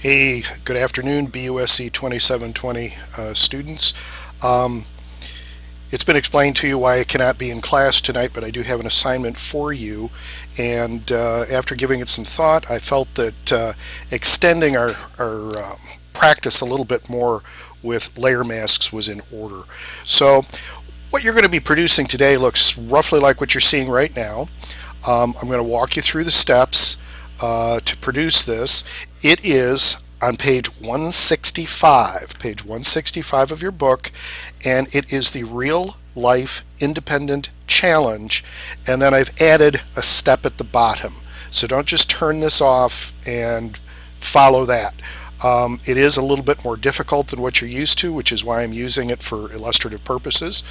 Hey, good afternoon, BUSC2720 students. It's been explained to you why I cannot be in class tonight, but I do have an assignment for you. And after giving it some thought, I felt that extending our practice a little bit more with layer masks was in order. So what you're going to be producing today looks roughly like what you're seeing right now. I'm going to walk you through the steps to produce this. It is on page 165 of your book, and it is the Real Life Independent Challenge, and then I've added a step at the bottom. So don't just turn this off and follow that. It is a little bit more difficult than what you're used to, which is why I'm using it for illustrative purposes.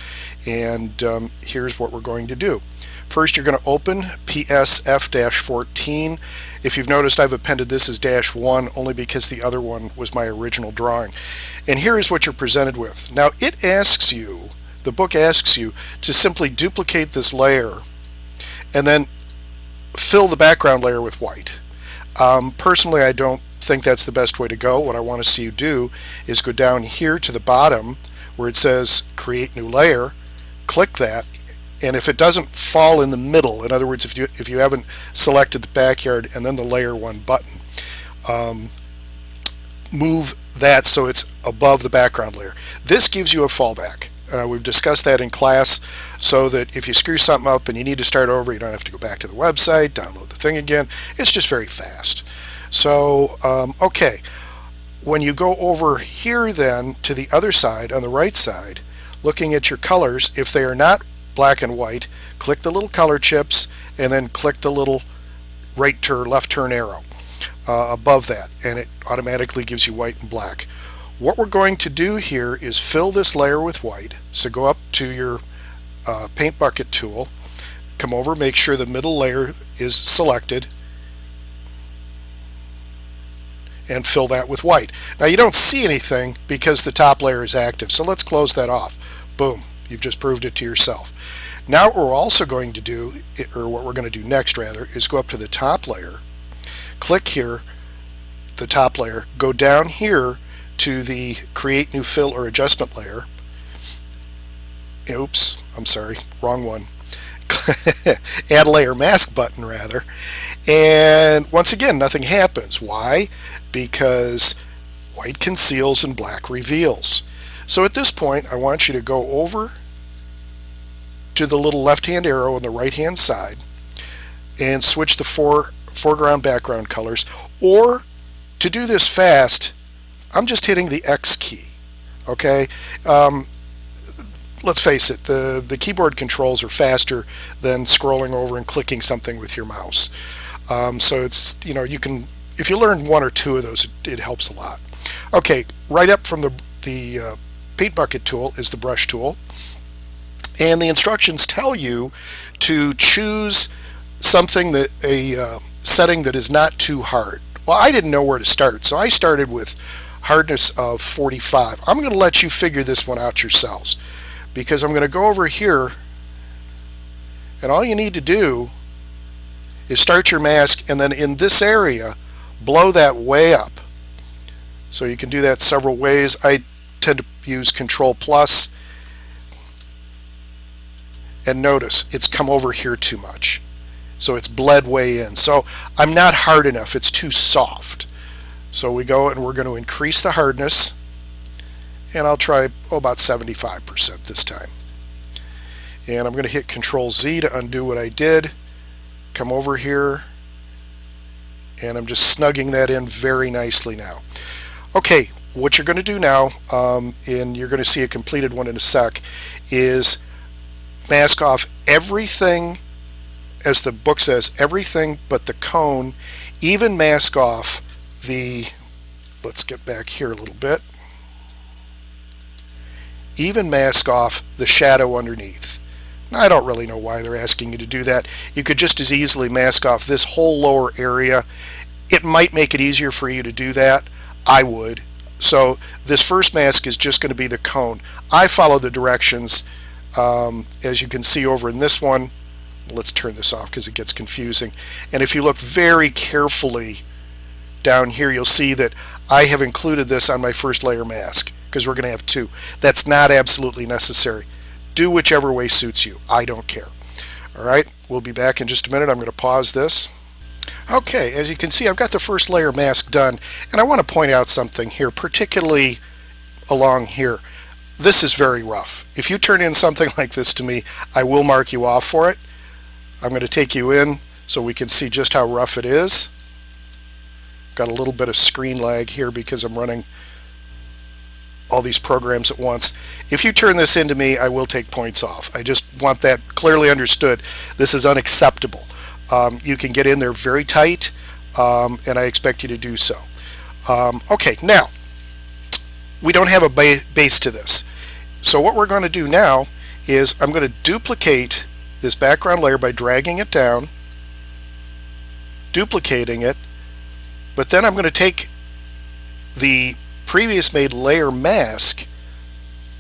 And here's what we're going to do. First, you're going to open PSF-14. If you've noticed, I've appended this as -1 only because the other one was my original drawing. And here is what you're presented with. Now, it asks you, the book asks you, to simply duplicate this layer and then fill the background layer with white. Personally, I don't think that's the best way to go. What I want to see you do is go down here to the bottom where it says Create New Layer, click that, and if it doesn't fall in the middle, in other words, if you haven't selected the backyard and then the layer 1 button, move that so it's above the background layer. This gives you a fallback. We've discussed that in class so that if you screw something up and you need to start over, you don't have to go back to the website, download the thing again. It's just very fast. So, okay, when you go over here then to the other side, on the right side, looking at your colors, if they are not black and white, click the little color chips and then click the little right turn, left turn arrow above that, and it automatically gives you white and black. What we're going to do here is fill this layer with white. So go up to your paint bucket tool, come over, make sure the middle layer is selected, and fill that with white. Now you don't see anything because the top layer is active, so let's close that off. Boom, you've just proved it to yourself. Now what we're also going to do, or what we're going to do next rather, is go up to the top layer, click here, the top layer, go down here to the Create New Fill or Adjustment layer. Oops, I'm sorry, wrong one. Add Layer Mask button rather. And once again, nothing happens. Why? Because white conceals and black reveals. So at this point, I want you to go over to the little left-hand arrow on the right-hand side and switch the foreground background colors. Or to do this fast, I'm just hitting the X key. Okay? Let's face it, the keyboard controls are faster than scrolling over and clicking something with your mouse. So it's, you can, if you learn one or two of those, it helps a lot. Okay, right up from the paint bucket tool is the brush tool, and the instructions tell you to choose something that a setting that is not too hard. Well, I didn't know where to start, so I started with hardness of 45. I'm going to let you figure this one out yourselves, because I'm going to go over here, and all you need to do is start your mask, and then in this area blow that way up. So you can do that several ways. I tend to use Control Plus, and notice it's come over here too much, so it's bled way in. So I'm not hard enough, it's too soft. So we go and we're going to increase the hardness, and I'll try about 75% this time. And I'm going to hit Control Z to undo what I did, come over here, and I'm just snugging that in very nicely now. Okay, what you're going to do now, and you're going to see a completed one in a sec, is mask off everything, as the book says, everything but the cone. Even mask off the, let's get back here a little bit, even mask off the shadow underneath. Now, I don't really know why they're asking you to do that. You could just as easily mask off this whole lower area. It might make it easier for you to do that. I would. So this first mask is just going to be the cone. I follow the directions, as you can see over in this one. Let's turn this off because it gets confusing. And if you look very carefully down here, you'll see that I have included this on my first layer mask because we're going to have two. That's not absolutely necessary. Do whichever way suits you. I don't care. All right, we'll be back in just a minute. I'm going to pause this. Okay, as you can see, I've got the first layer mask done, and I want to point out something here, particularly along here. This is very rough. If you turn in something like this to me, I will mark you off for it. I'm going to take you in so we can see just how rough it is. Got a little bit of screen lag here because I'm running all these programs at once. If you turn this into me, I will take points off. I just want that clearly understood. This is unacceptable. You can get in there very tight, and I expect you to do so. Okay, now, we don't have a base to this. So what we're going to do now is I'm going to duplicate this background layer by dragging it down, duplicating it, but then I'm going to take the previous made layer mask,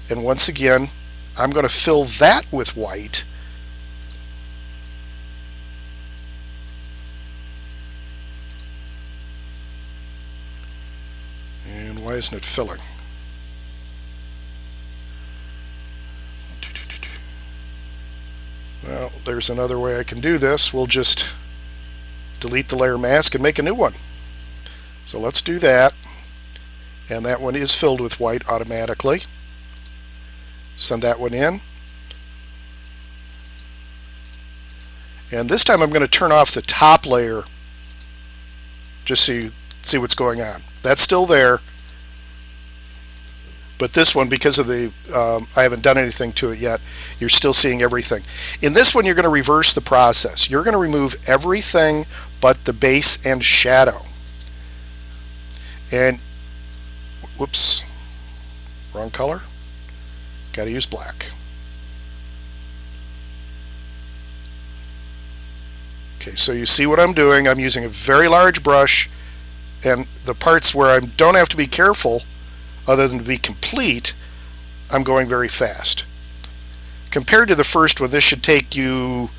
and once again I'm going to fill that with white, and why isn't it filling? Well, there's another way I can do this. We'll just delete the layer mask and make a new one. So let's do that. And that one is filled with white automatically. Send that one in. And this time I'm going to turn off the top layer just so you see what's going on. That's still there. But this one, because of the, I haven't done anything to it yet, you're still seeing everything. In this one, you're going to reverse the process. You're going to remove everything but the base and shadow. And, whoops, wrong color. Got to use black. Okay, so you see what I'm doing. I'm using a very large brush, and the parts where I don't have to be careful, other than to be complete, I'm going very fast. Compared to the first one, this should take you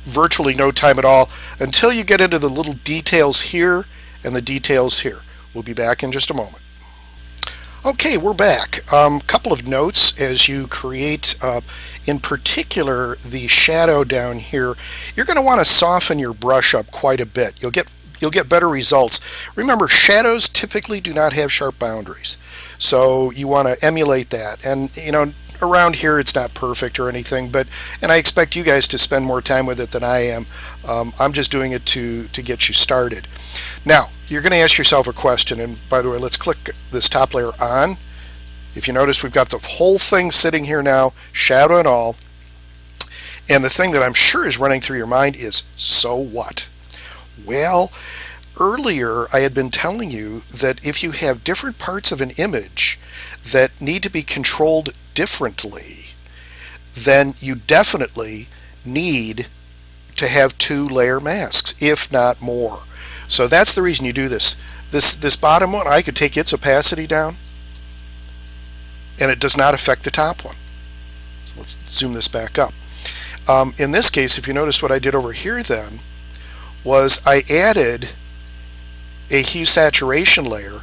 virtually no time at all until you get into the little details here and the details here. We'll be back in just a moment. Okay, we're back. Couple of notes as you create, in particular, the shadow down here. You're going to want to soften your brush up quite a bit. You'll get better results. Remember, shadows typically do not have sharp boundaries, so you want to emulate that. And you know, around here it's not perfect or anything, and I expect you guys to spend more time with it than I am. I'm just doing it to get you started. Now, you're going to ask yourself a question, and by the way, let's click this top layer on. If you notice, we've got the whole thing sitting here now, shadow and all. And the thing that I'm sure is running through your mind is, so what? Well, earlier I had been telling you that if you have different parts of an image that need to be controlled differently, then you definitely need to have two layer masks, if not more. So that's the reason you do this. This bottom one, I could take its opacity down, and it does not affect the top one. So let's zoom this back up. In this case, if you notice what I did over here then, was I added a hue saturation layer,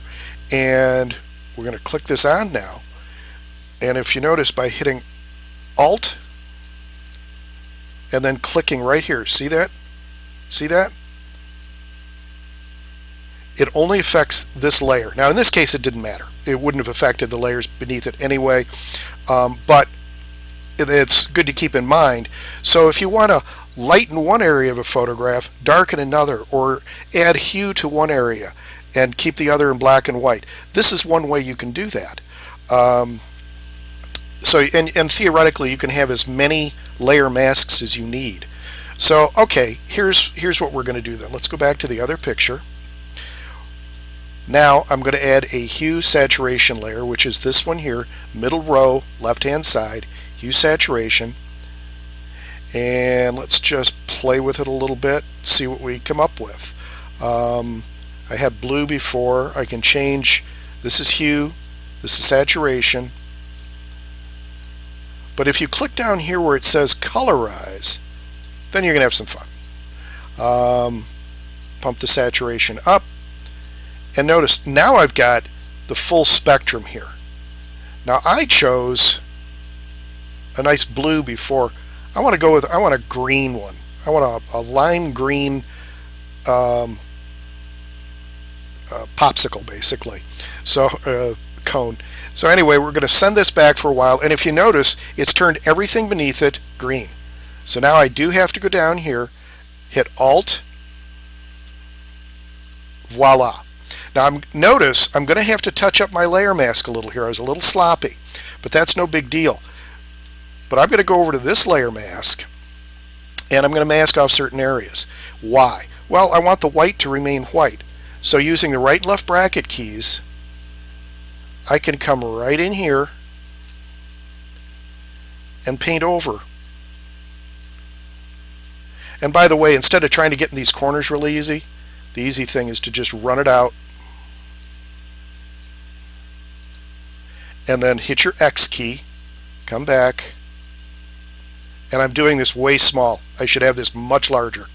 and we're going to click this on now. And if you notice, by hitting Alt and then clicking right here, see that? See that? It only affects this layer. Now in this case it didn't matter. It wouldn't have affected the layers beneath it anyway, but it's good to keep in mind. So if you want to lighten one area of a photograph, darken another, or add hue to one area and keep the other in black and white, this is one way you can do that. And theoretically you can have as many layer masks as you need. So okay, here's what we're going to do then. Let's go back to the other picture. Now I'm going to add a hue saturation layer, which is this one here, middle row, left hand side, hue saturation. And let's just play with it a little bit, see what we come up with. I had blue before. I can change, this is hue, this is saturation. But if you click down here where it says colorize, then you're going to have some fun. Pump the saturation up. And notice now I've got the full spectrum here. Now I chose a nice blue before. I want a green one. I want a lime green popsicle, basically. So cone. So anyway, we're going to send this back for a while, and if you notice, it's turned everything beneath it green. So now I do have to go down here, hit Alt, voila. Now notice I'm going to have to touch up my layer mask a little here. I was a little sloppy, but that's no big deal. But I'm going to go over to this layer mask, and I'm going to mask off certain areas. Why? Well, I want the white to remain white. So using the right and left bracket keys, I can come right in here and paint over. And by the way, instead of trying to get in these corners really easy, the easy thing is to just run it out and then hit your X key, come back, and I'm doing this way small. I should have this much larger.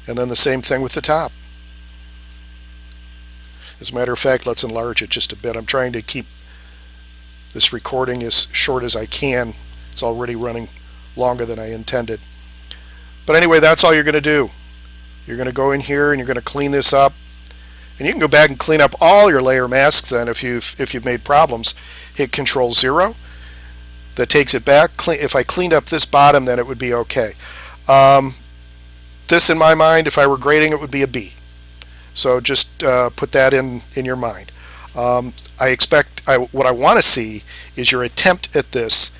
And then the same thing with the top. As a matter of fact, let's enlarge it just a bit. I'm trying to keep this recording as short as I can. It's already running longer than I intended. But anyway, that's all you're going to do. You're going to go in here and you're going to clean this up. And you can go back and clean up all your layer masks then if you've made problems. Hit Control 0. That takes it back. If I cleaned up this bottom, then it would be okay. This, in my mind, if I were grading, it would be a B. So just put that in your mind. What I want to see is your attempt at this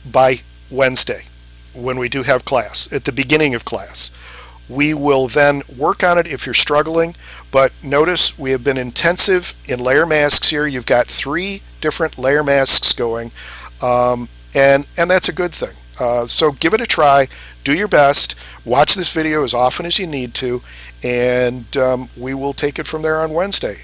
by Wednesday when we do have class, at the beginning of class. We will then work on it if you're struggling, but notice we have been intensive in layer masks here. You've got 3 different layer masks going, and that's a good thing. So give it a try, do your best, watch this video as often as you need to, and we will take it from there on Wednesday.